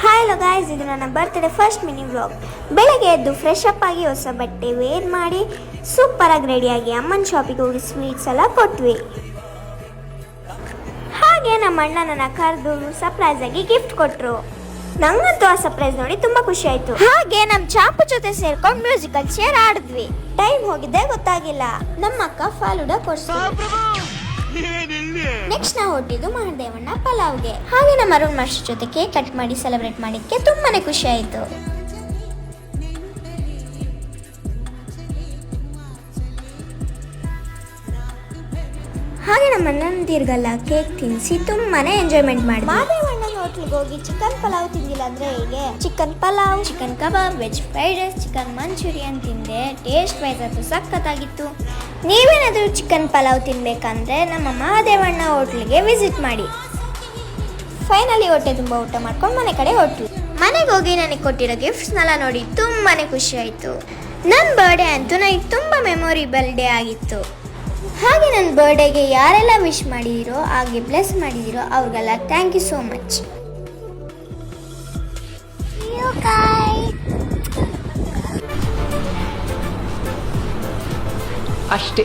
Hi hello guys, ಇದು ನನ್ನ birthday first mini vlog. ಬೆಳಗ್ಗೆ ಎದ್ದು ಫ್ರೆಶ್ ಅಪ್ ಆಗಿ ಹೊಸ ಬಟ್ಟೆ ವೇರ್ ಮಾಡಿ ಸೂಪರಾಗಿ ರೆಡಿಯಾಗಿ ಅಮ್ಮನ ಶಾಪಿಗೆ ಹೋಗಿ ಸ್ವೀಟ್ಸ್ ಎಲ್ಲ ಕೊಟ್ವಿ. ಹಾಗೆ ನಮ್ಮ ಅಣ್ಣ ನನ್ನ ಕರೆದು ಸರ್ಪ್ರೈಸ್ ಆಗಿ ಗಿಫ್ಟ್ ಕೊಟ್ಟರು. ನಂಗಂತೂ ಆ ಸರ್ಪ್ರೈಸ್ ನೋಡಿ ತುಂಬಾ ಖುಷಿ ಆಯ್ತು. ಹಾಗೆ ನಮ್ಮ ಚಾಂಪು ಜೊತೆ ಸೇರ್ಕೊಂಡು ಮ್ಯೂಸಿಕಲ್ ಚೇರ್ ಆಡಿದ್ವಿ. ಟೈಮ್ ಹೋಗಿದ್ದೆ ಗೊತ್ತಾಗಿಲ್ಲ. ನಮ್ಮ ಅಕ್ಕ ಫಾಲೂಡಾ ಕೊಡ್ಸಿದ್ರು. ನೆಕ್ಸ್ಟ್ ನಾವು ಹೊಟ್ಟಿದ್ದು ಮಹದೇವಣ್ಣ ಪಲಾವ್ಗೆ. ಹಾಗೆ ನಮ್ಮ ಅರುಣ್ ಮಾಸ್ಟರ್ ಜೊತೆ ಕೇಕ್ ಕಟ್ ಮಾಡಿ ಸೆಲೆಬ್ರೇಟ್ ಮಾಡಿಕ್ಕೆ ತುಂಬಾನೇ ಖುಷಿ ಆಯ್ತು. ಹಾಗೆ ನಮ್ಮ ಅಣ್ಣಂದಿರ್ಗೆಲ್ಲ ಕೇಕ್ ತಿನ್ನಿಸಿ ತುಂಬಾನೇ ಎಂಜಾಯ್ಮೆಂಟ್ ಮಾಡಿ ಮಹದೇವಣ್ಣನ ಹೋಟ್ಲಿಗೆ ಹೋಗಿ ಚಿಕನ್ ಪಲಾವ್ ತಿಂದಿಲ್ಲ ಅಂದ್ರೆ ಹೇಗೆ? Chicken pulao, chicken kebab, veg fried rice, chicken Manchurian ತಿಂದೆ. ಟೇಸ್ಟ್ ವೈಸ್ ಅದು ಸಖತ್ತಾಗಿತ್ತು. ನೀವೇನಾದರೂ ಚಿಕನ್ ಪಲಾವ್ ತಿನ್ಬೇಕಂದ್ರೆ ನಮ್ಮ ಮಹದೇವಣ್ಣ ಹೋಟ್ಲಿಗೆ ವಿಸಿಟ್ ಮಾಡಿ. ಫೈನಲಿ ಹೊಟ್ಟೆ ತುಂಬ ಊಟ ಮಾಡ್ಕೊಂಡು ಮನೆ ಕಡೆ ಹೊರಟ್ವಿ. ಮನೆಗೆ ಹೋಗಿ ನನಗೆ ಕೊಟ್ಟಿರೋ ಗಿಫ್ಟ್ಸ್ನೆಲ್ಲ ನೋಡಿ ತುಂಬಾನೇ ಖುಷಿ ಆಯಿತು. ನನ್ನ ಬರ್ಡೇ ಅಂತೂ ನನಗೆ ತುಂಬ ಮೆಮೊರಿಬಲ್ ಡೇ ಆಗಿತ್ತು. ಹಾಗೆ ನನ್ನ ಬರ್ಡೇಗೆ ಯಾರೆಲ್ಲ ವಿಶ್ ಮಾಡಿದಿರೋ ಹಾಗೆ ಬ್ಲೆಸ್ ಮಾಡಿದಿರೋ ಅವ್ರಿಗೆಲ್ಲ ಥ್ಯಾಂಕ್ ಯು ಸೋ ಮಚ್. ಅಷ್ಟೇ.